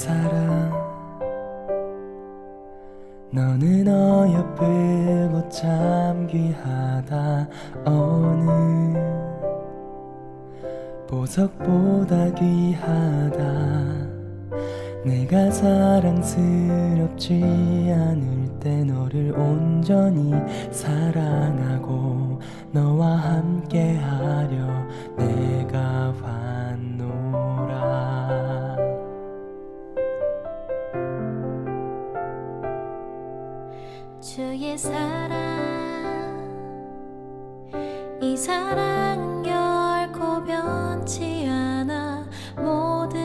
사랑 너는 어여쁘고 참 귀하다. 어느 보석보다 귀하다. 내가 사랑스럽지 않을 때 너를 온전히 사랑하고 너와 함께하려 내가 왔노라. 주의 사랑, 이 사랑은 결코 변치 않아. 모든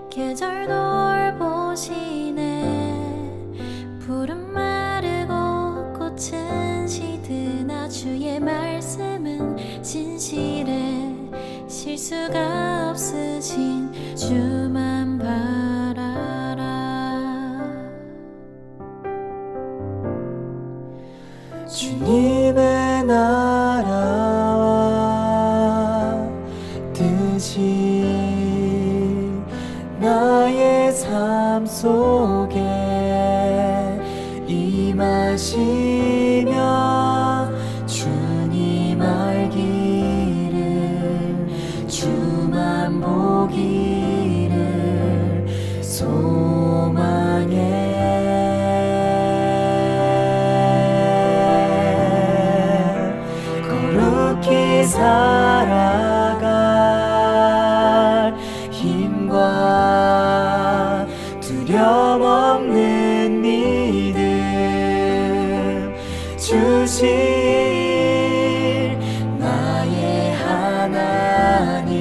계절 돌보시네. 푸른 마르고 꽃은 시드나 주의 말씀은 진실해. 실수가 없으신 주만 바라라. 주님의 나라와 뜻이 나의 삶 속에 임하시며 주님 알기를 주만 보기를 소망해. 거룩히 살아갈 힘과 두려움 없는 믿음 주실 나의 하나님.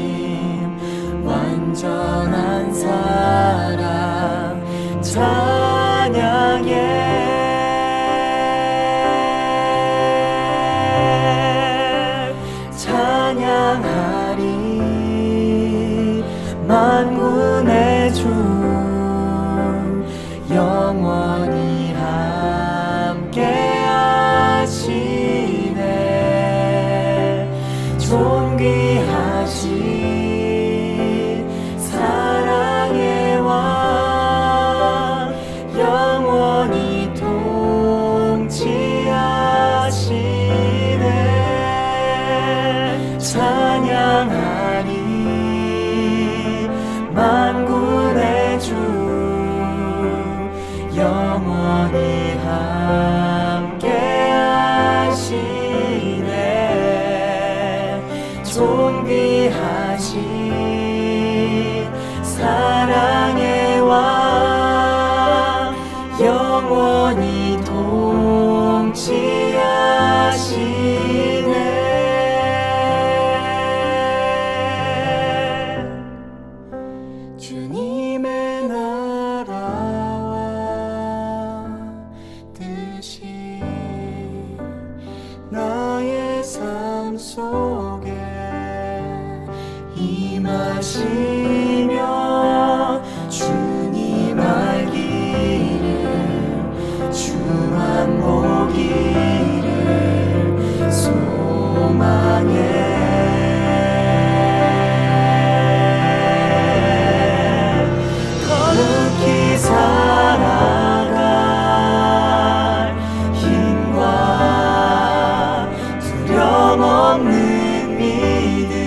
완전한 사랑 찬양해. 찬양하리 만군의 주 영원히 함께하시네. 존귀하신 사랑의 왕 영원히 통치하시네. 찬양하리 만군의 주 영원히 함께하시네. 존귀하신 사랑의 왕 영원히 통치하시네. 주님의 나라와 뜻이 나의 삶 속에 임하시며 주님 알기를 주만 보기를 소망해. 거룩히 살아갈 힘과 두려움 없는 믿음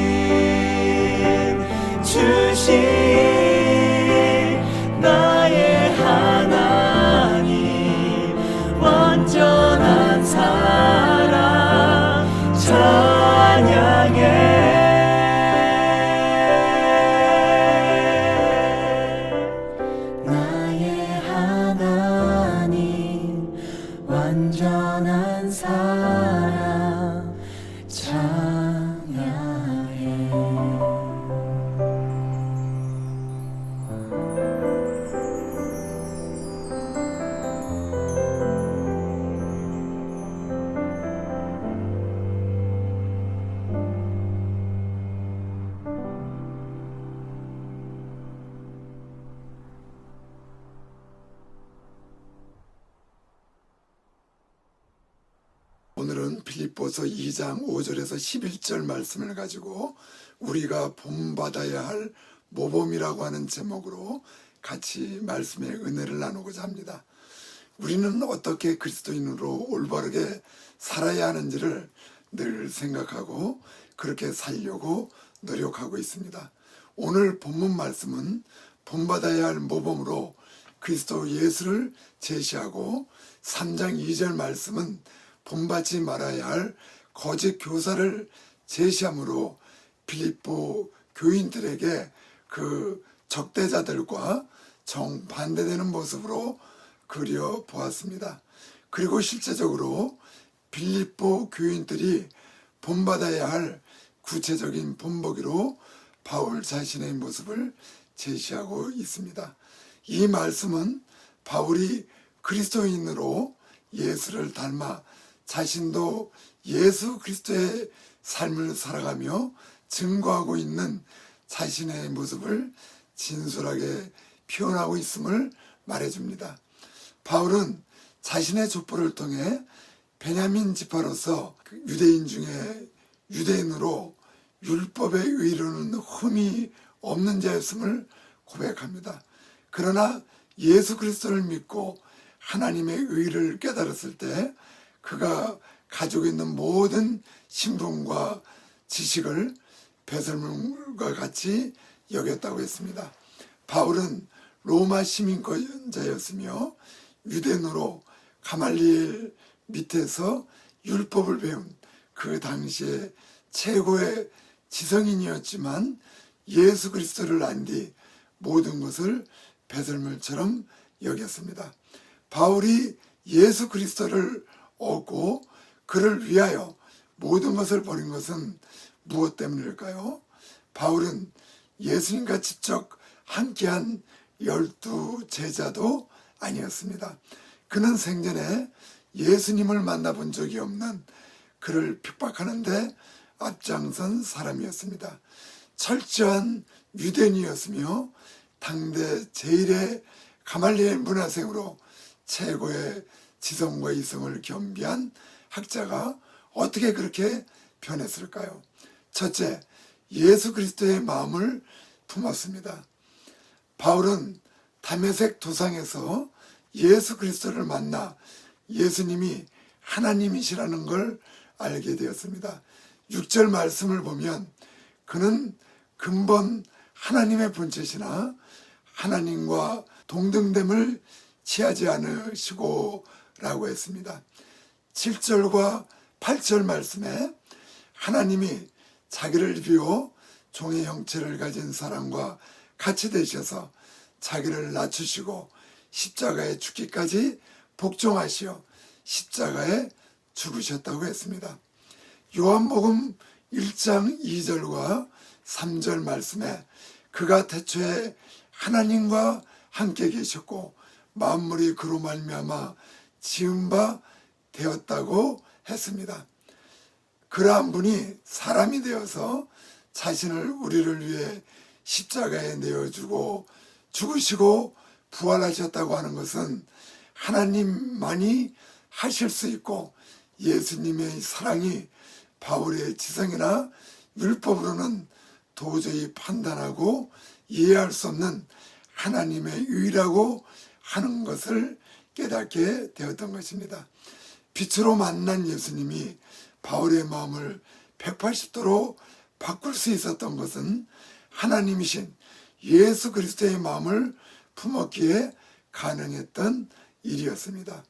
주실 나의 하나님. 완전한 사랑 찬양해. 나의 하나님 완전한 사랑 찬양해. 오늘은 빌립보서 2장 5절에서 11절 말씀을 가지고 우리가 본받아야 할 모범이라고 하는 제목으로 같이 말씀의 은혜를 나누고자 합니다. 우리는 어떻게 그리스도인으로 올바르게 살아야 하는지를 늘 생각하고 그렇게 살려고 노력하고 있습니다. 오늘 본문 말씀은 본받아야 할 모범으로 그리스도 예수를 제시하고 3장 2절 말씀은 본받지 말아야 할 거짓 교사를 제시하므로 빌립보 교인들에게 그 적대자들과 정반대되는 모습으로 그려보았습니다. 그리고 실제적으로 빌립보 교인들이 본받아야 할 구체적인 본보기로 바울 자신의 모습을 제시하고 있습니다. 이 말씀은 바울이 그리스도인으로 예수를 닮아 자신도 예수 그리스도의 삶을 살아가며 증거하고 있는 자신의 모습을 진솔하게 표현하고 있음을 말해줍니다. 바울은 자신의 족보를 통해 베냐민 지파로서 유대인 중에 유대인으로 율법의 의로는 흠이 없는 자였음을 고백합니다. 그러나 예수 그리스도를 믿고 하나님의 의를 깨달았을 때 그가 가지고 있는 모든 신분과 지식을 배설물과 같이 여겼다고 했습니다. 바울은 로마 시민권자였으며 유대인으로 가말리엘 밑에서 율법을 배운 그 당시에 최고의 지성인이었지만 예수 그리스도를 안 뒤 모든 것을 배설물처럼 여겼습니다. 바울이 예수 그리스도를 얻고 그를 위하여 모든 것을 버린 것은 무엇 때문일까요? 바울은 예수님과 직접 함께한 12 제자도 아니었습니다. 그는 생전에 예수님을 만나본 적이 없는 그를 핍박하는데 앞장선 사람이었습니다. 철저한 유대인이었으며 당대 제1의 가말리엘 문화생으로 최고의 지성과 이성을 겸비한 학자가 어떻게 그렇게 변했을까요? 첫째, 예수 그리스도의 마음을 품었습니다. 바울은 다메섹 도상에서 예수 그리스도를 만나 예수님이 하나님이시라는 걸 알게 되었습니다. 6절 말씀을 보면 그는 근본 하나님의 본체시나 하나님과 동등됨을 취하지 않으시고 라고 했습니다. 7절과 8절 말씀에 하나님이 자기를 비워 종의 형체를 가진 사람과 같이 되셔서 자기를 낮추시고 십자가에 죽기까지 복종하시어 십자가에 죽으셨다고 했습니다. 요한복음 1장 2절과 3절 말씀에 그가 태초에 하나님과 함께 계셨고 만물이 그로 말미암아 지은 바 되었다고 했습니다. 그러한 분이 사람이 되어서 자신을 우리를 위해 십자가에 내어주고 죽으시고 부활하셨다고 하는 것은 하나님만이 하실 수 있고 예수님의 사랑이 바울의 지성이나 율법으로는 도저히 판단하고 이해할 수 없는 하나님의 의라고 하는 것을 깨닫게 되었던 것입니다. 빛으로 만난 예수님이 바울의 마음을 180도로 바꿀 수 있었던 것은 하나님이신 예수 그리스도의 마음을 품었기에 가능했던 일이었습니다.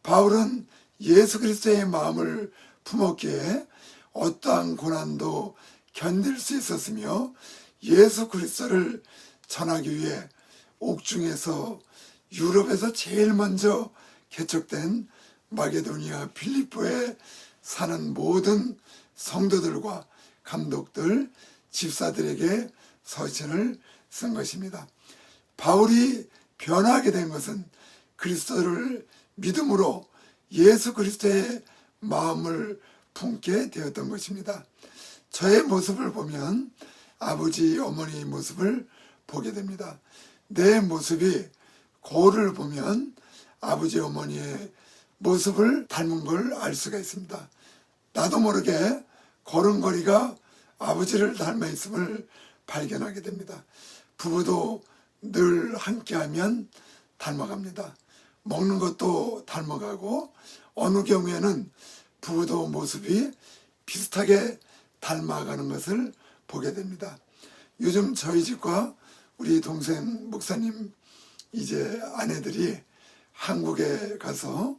바울은 예수 그리스도의 마음을 품었기에 어떠한 고난도 견딜 수 있었으며 예수 그리스도를 전하기 위해 옥중에서 유럽에서 제일 먼저 개척된 마게도니아 빌립보에 사는 모든 성도들과 감독들, 집사들에게 서신을 쓴 것입니다. 바울이 변하게 된 것은 그리스도를 믿음으로 예수 그리스도의 마음을 품게 되었던 것입니다. 저의 모습을 보면 아버지, 어머니의 모습을 보게 됩니다. 내 모습이 거울을 보면 아버지, 어머니의 모습을 닮은 걸 알 수가 있습니다. 나도 모르게 걸음걸이가 아버지를 닮아 있음을 발견하게 됩니다. 부부도 늘 함께하면 닮아갑니다. 먹는 것도 닮아가고 어느 경우에는 부부도 모습이 비슷하게 닮아가는 것을 보게 됩니다. 요즘 저희 집과 우리 동생 목사님 이제 아내들이 한국에 가서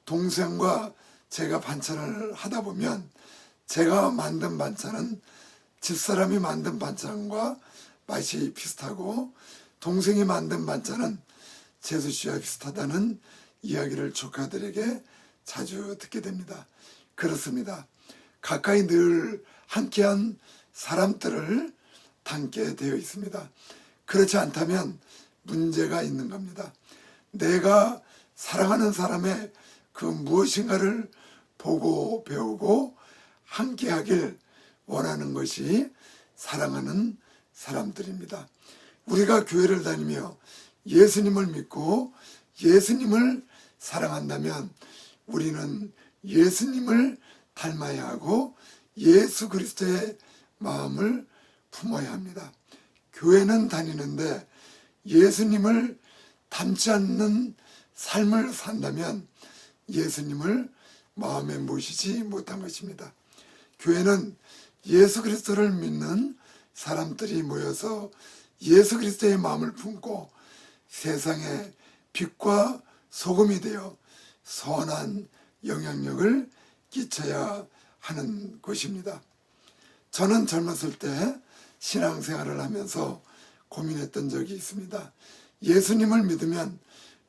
동생과 제가 반찬을 하다 보면 제가 만든 반찬은 집사람이 만든 반찬과 맛이 비슷하고 동생이 만든 반찬은 재수 씨와 비슷하다는 이야기를 조카들에게 자주 듣게 됩니다. 그렇습니다. 가까이 늘 함께한 사람들을 닮게 되어 있습니다. 그렇지 않다면 문제가 있는 겁니다. 내가 사랑하는 사람의 그 무엇인가를 보고 배우고 함께하길 원하는 것이 사랑하는 사람들입니다. 우리가 교회를 다니며 예수님을 믿고 예수님을 사랑한다면 우리는 예수님을 닮아야 하고 예수 그리스도의 마음을 품어야 합니다. 교회는 다니는데 예수님을 닮지 않는 삶을 산다면 예수님을 마음에 모시지 못한 것입니다. 교회는 예수 그리스도를 믿는 사람들이 모여서 예수 그리스도의 마음을 품고 세상의 빛과 소금이 되어 선한 영향력을 끼쳐야 하는 것입니다. 저는 젊었을 때 신앙생활을 하면서 고민했던 적이 있습니다. 예수님을 믿으면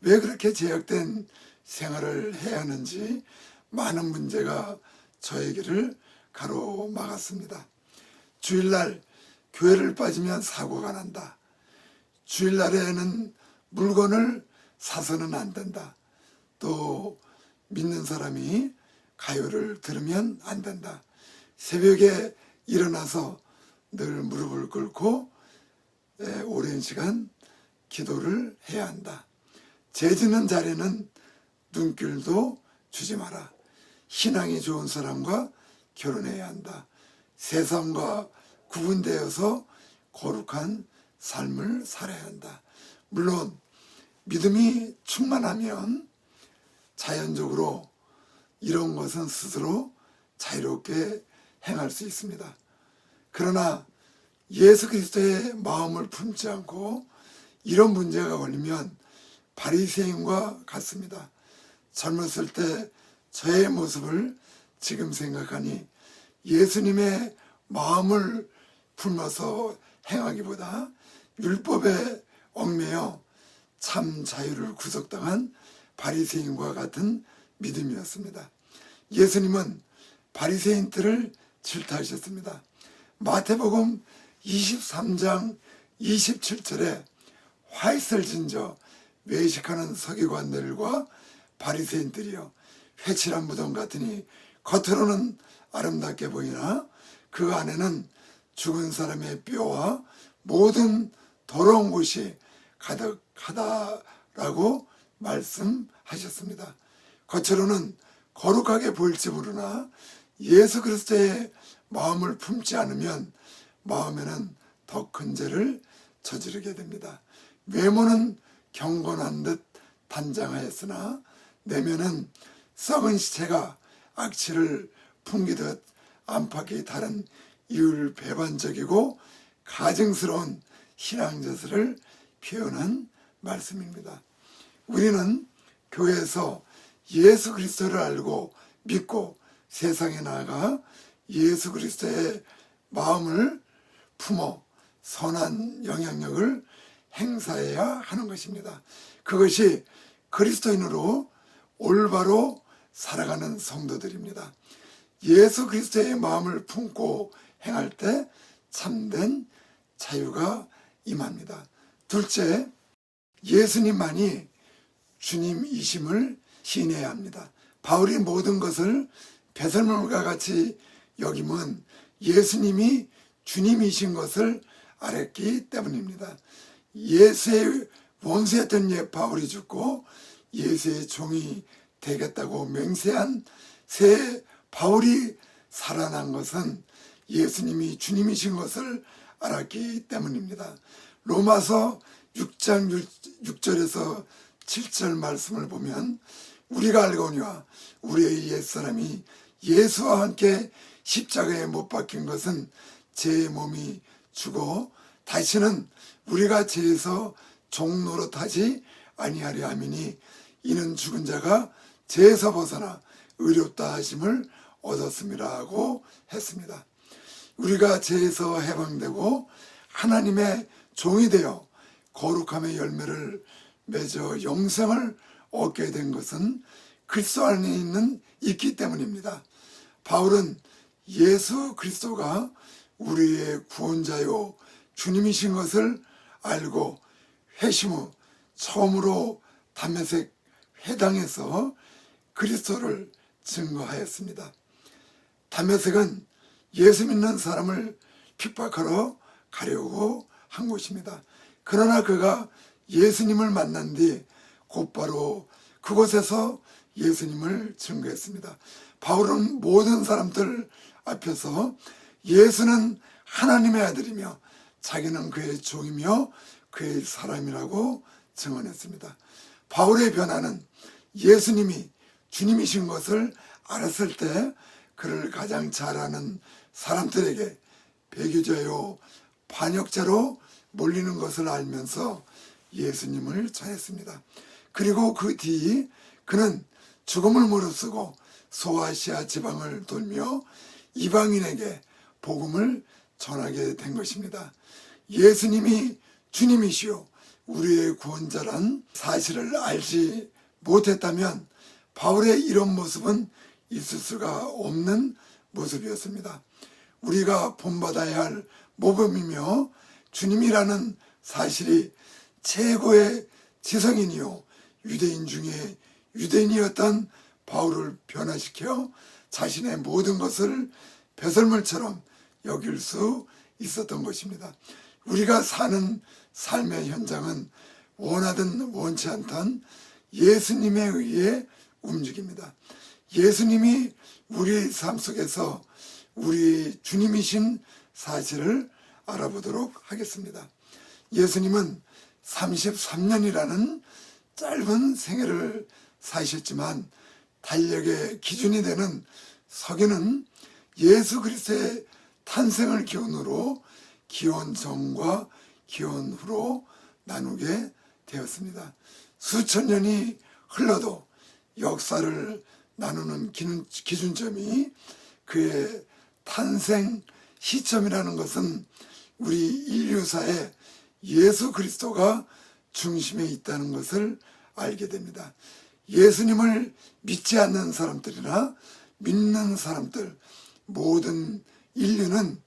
왜 그렇게 제약된 생활을 해야 하는지 많은 문제가 저에게를 가로막았습니다. 주일날 교회를 빠지면 사고가 난다. 주일날에는 물건을 사서는 안 된다. 또 믿는 사람이 가요를 들으면 안 된다. 새벽에 일어나서 늘 무릎을 꿇고 오랜 시간 기도를 해야 한다. 죄짓는 자리는 눈길도 주지 마라. 신앙이 좋은 사람과 결혼해야 한다. 세상과 구분되어서 거룩한 삶을 살아야 한다. 물론 믿음이 충만하면 자연적으로 이런 것은 스스로 자유롭게 행할 수 있습니다. 그러나 예수 그리스도의 마음을 품지 않고 이런 문제가 걸리면 바리새인과 같습니다. 젊었을 때 저의 모습을 지금 생각하니 예수님의 마음을 품어서 행하기보다 율법에 얽매여 참 자유를 구속당한 바리새인과 같은 믿음이었습니다. 예수님은 바리새인들을 질타하셨습니다. 마태복음 23장 27절에 화이슬 진저 외식하는 서기관들과 바리새인들이여 회칠한 무덤 같으니 겉으로는 아름답게 보이나 그 안에는 죽은 사람의 뼈와 모든 더러운 곳이 가득하다라고 말씀하셨습니다. 겉으로는 거룩하게 보일지 모르나 예수 그리스도의 마음을 품지 않으면 마음에는 더 큰 죄를 저지르게 됩니다. 외모는 경건한 듯 단장하였으나 내면은 썩은 시체가 악취를 풍기듯 안팎이 다른 이율배반적이고 가증스러운 신앙자세를 표현한 말씀입니다. 우리는 교회에서 예수 그리스도를 알고 믿고 세상에 나아가 예수 그리스도의 마음을 품어 선한 영향력을 행사해야 하는 것입니다. 그것이 그리스도인으로 올바로 살아가는 성도들입니다. 예수 그리스도의 마음을 품고 행할 때 참된 자유가 임합니다. 둘째, 예수님만이 주님이심을 시인해야 합니다. 바울이 모든 것을 배설물과 같이 여김은 예수님이 주님이신 것을 알았기 때문입니다. 예수의 원수였던 바울이 죽고 예수의 종이 되겠다고 맹세한 새 바울이 살아난 것은 예수님이 주님이신 것을 알았기 때문입니다. 로마서 6장 6절에서 7절 말씀을 보면 우리가 알거니와 우리의 옛사람이 예수와 함께 십자가에 못 박힌 것은 제 몸이 죽어 다시는 우리가 죄에서 종노릇하지 아니하려 함이니 이는 죽은 자가 죄에서 벗어나 의롭다 하심을 얻었음이라 하고 했습니다. 우리가 죄에서 해방되고 하나님의 종이 되어 거룩함의 열매를 맺어 영생을 얻게 된 것은 그리스도 안에 있기 때문입니다. 바울은 예수 그리스도가 우리의 구원자요 주님이신 것을 알고 회심 후 처음으로 담메색 회당에서 그리스도를 증거하였습니다. 담메색은 예수 믿는 사람을 핍박하러 가려고 한 곳입니다. 그러나 그가 예수님을 만난 뒤 곧바로 그곳에서 예수님을 증거했습니다. 바울은 모든 사람들 앞에서 예수는 하나님의 아들이며 자기는 그의 종이며 그의 사람이라고 증언했습니다. 바울의 변화는 예수님이 주님이신 것을 알았을 때 그를 가장 잘 아는 사람들에게 배교자요 반역자로 몰리는 것을 알면서 예수님을 전했습니다. 그리고 그 뒤 그는 죽음을 무릅쓰고 소아시아 지방을 돌며 이방인에게 복음을 전하게 된 것입니다. 예수님이 주님이시오 우리의 구원자란 사실을 알지 못했다면 바울의 이런 모습은 있을 수가 없는 모습이었습니다. 우리가 본받아야 할 모범이며 주님이라는 사실이 최고의 지성인이요 유대인 중에 유대인이었던 바울을 변화시켜 자신의 모든 것을 배설물처럼 여길 수 있었던 것입니다. 우리가 사는 삶의 현장은 원하든 원치 않던 예수님에 의해 움직입니다. 예수님이 우리 삶 속에서 우리 주님이신 사실을 알아보도록 하겠습니다. 예수님은 33년이라는 짧은 생애를 사셨지만 달력의 기준이 되는 서기는 예수 그리스도의 탄생을 기원으로 기원 전과 기원 후로 나누게 되었습니다. 수천 년이 흘러도 역사를 나누는 기준점이 그의 탄생 시점이라는 것은 우리 인류사에 예수 그리스도가 중심에 있다는 것을 알게 됩니다. 예수님을 믿지 않는 사람들이나 믿는 사람들 모든 인류는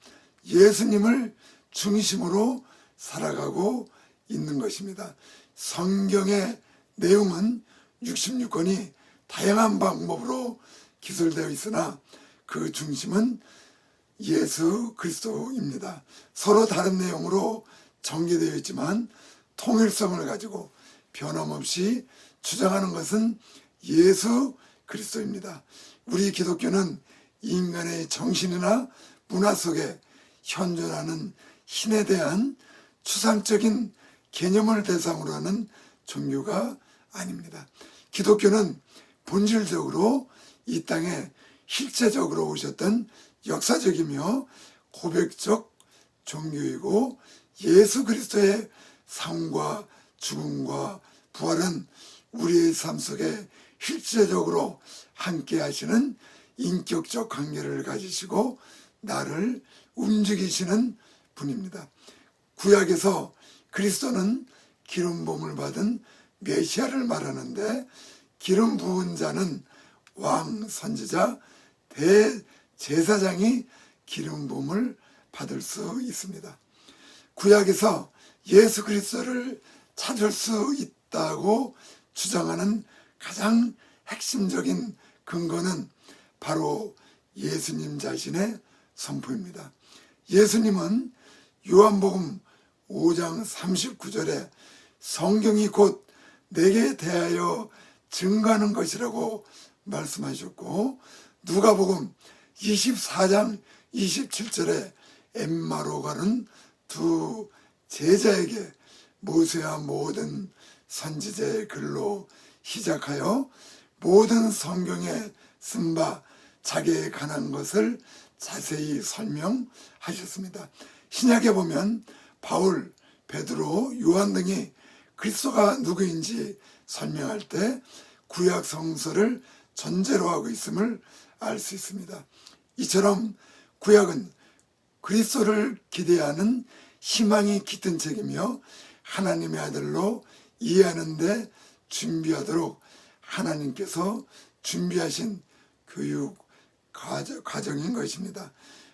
예수님을 중심으로 살아가고 있는 것입니다. 성경의 내용은 66권이 다양한 방법으로 기술되어 있으나 그 중심은 예수 그리스도입니다. 서로 다른 내용으로 전개되어 있지만 통일성을 가지고 변함없이 주장하는 것은 예수 그리스도입니다. 우리 기독교는 인간의 정신이나 문화 속에 현존하는 신에 대한 추상적인 개념을 대상으로 하는 종교가 아닙니다. 기독교는 본질적으로 이 땅에 실제적으로 오셨던 역사적이며 고백적 종교이고 예수 그리스도의 삶과 죽음과 부활은 우리의 삶 속에 실제적으로 함께 하시는 인격적 관계를 가지시고 나를 움직이시는 분입니다. 구약에서 그리스도는 기름 부음을 받은 메시아를 말하는데 기름 부은 자는 왕, 선지자, 대제사장이 기름 부음을 받을 수 있습니다. 구약에서 예수 그리스도를 찾을 수 있다고 주장하는 가장 핵심적인 근거는 바로 예수님 자신의 선포입니다. 예수님은 요한복음 5장 39절에 성경이 곧 내게 대하여 증거하는 것이라고 말씀하셨고 누가복음 24장 27절에 엠마로 가는 두 제자에게 모세와 모든 선지자의 글로 시작하여 모든 성경에 쓴 바 자기에 관한 것을 자세히 설명하셨습니다. 신약에 보면 바울, 베드로, 요한 등이 그리스도가 누구인지 설명할 때 구약 성서를 전제로 하고 있음을 알 수 있습니다. 이처럼 구약은 그리스도를 기대하는 희망이 깃든 책이며 하나님의 아들로 이해하는 데 준비하도록 하나님께서 준비하신 교육 과정인 것입니다.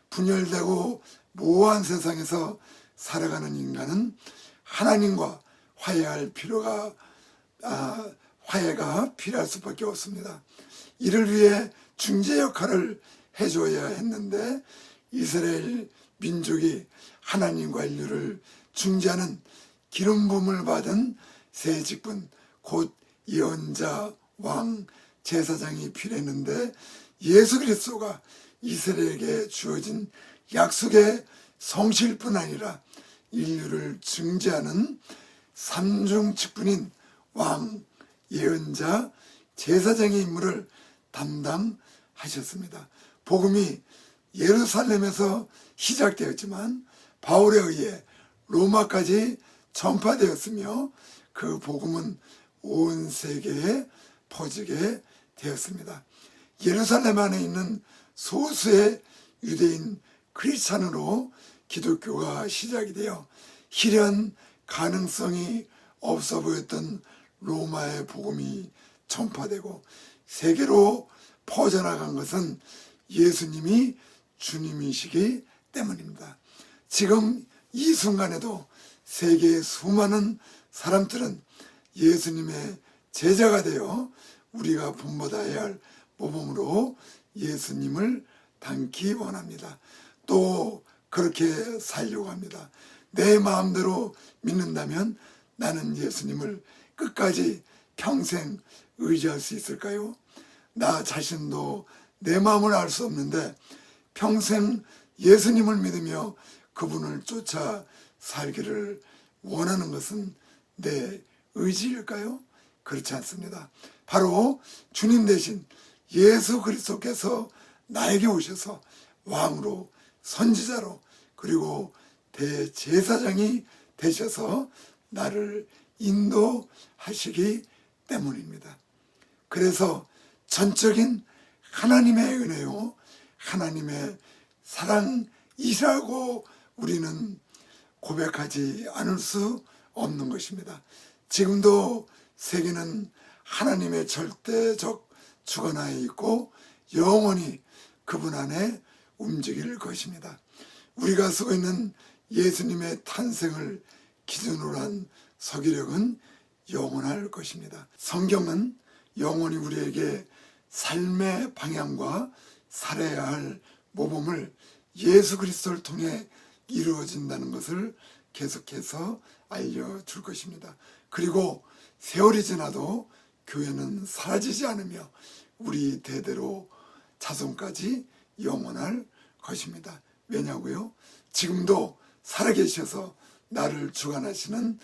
분열되고 모호한 세상에서 살아가는 인간은 하나님과 화해가 필요할 수밖에 없습니다. 이를 위해 중재 역할을 해줘야 했는데 이스라엘 민족이 하나님과 인류를 중재하는 기름 부음을 받은 새 직분 곧 예언자, 왕, 제사장이 필요했는데 예수 그리스도가 이스라엘에게 주어진 약속의 성실뿐 아니라 인류를 중재하는 삼중 직분인 왕, 예언자, 제사장의 임무를 담당하셨습니다. 복음이 예루살렘에서 시작되었지만 바울에 의해 로마까지 전파되었으며 그 복음은 온 세계에 퍼지게 되었습니다. 예루살렘 안에 있는 소수의 유대인 크리스찬으로 기독교가 시작이 되어 실현 가능성이 없어 보였던 로마의 복음이 전파되고 세계로 퍼져나간 것은 예수님이 주님이시기 때문입니다. 지금 이 순간에도 세계의 수많은 사람들은 예수님의 제자가 되어 우리가 본받아야 할 모범으로 예수님을 닮기 원합니다. 또 그렇게 살려고 합니다. 내 마음대로 믿는다면 나는 예수님을 끝까지 평생 의지할 수 있을까요? 나 자신도 내 마음을 알 수 없는데 평생 예수님을 믿으며 그분을 쫓아 살기를 원하는 것은 내 의지일까요? 그렇지 않습니다. 바로 주님 대신 예수 그리스도께서 나에게 오셔서 왕으로 선지자로 그리고 대제사장이 되셔서 나를 인도하시기 때문입니다. 그래서 전적인 하나님의 은혜요, 하나님의 사랑이라고 우리는 고백하지 않을 수 없는 것입니다. 지금도 세계는 하나님의 절대적 주권하에 있고 영원히 그분 안에 움직일 것입니다. 우리가 쓰고 있는 예수님의 탄생을 기준으로 한 서기력은 영원할 것입니다. 성경은 영원히 우리에게 삶의 방향과 살아야 할 모범을 예수 그리스도를 통해 이루어진다는 것을 계속해서 알려줄 것입니다. 그리고 세월이 지나도 교회는 사라지지 않으며 우리 대대로 자손까지 영원할 것입니다. 왜냐고요? 지금도 살아계셔서 나를 주관하시는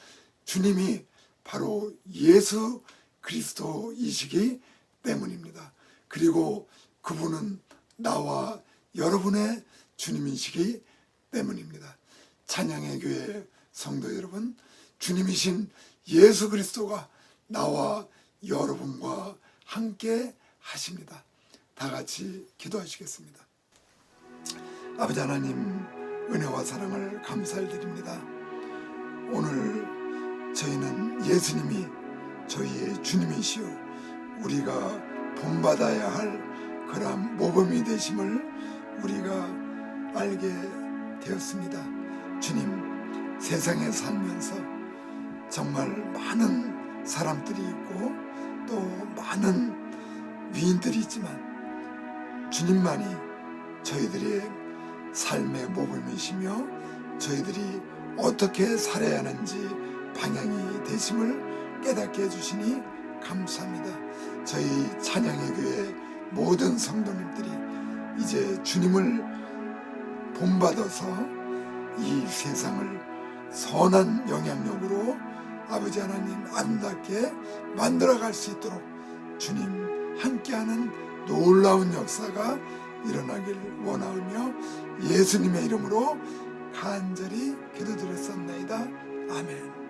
주님이 바로 예수 그리스도이시기 때문입니다. 그리고 그분은 나와 여러분의 주님이시기 때문입니다. 찬양의 교회 성도 여러분, 주님이신 예수 그리스도가 나와 여러분과 함께 하십니다. 다 같이 기도하시겠습니다. 아버지 하나님, 은혜와 사랑을 감사드립니다. 오늘 저희는 예수님이 저희의 주님이시오 우리가 본받아야 할 그런 모범이 되심을 우리가 알게 되었습니다. 주님, 세상에 살면서 정말 많은 사람들이 있고 또 많은 위인들이 있지만 주님만이 저희들의 삶의 모범이시며 저희들이 어떻게 살아야 하는지 방향이 되심을 깨닫게 해주시니 감사합니다. 저희 찬양의 교회 모든 성도님들이 이제 주님을 본받아서 이 세상을 선한 영향력으로 아버지 하나님 아름답게 만들어갈 수 있도록 주님 함께하는 놀라운 역사가 일어나길 원하며 예수님의 이름으로 간절히 기도드렸습니다. 아멘.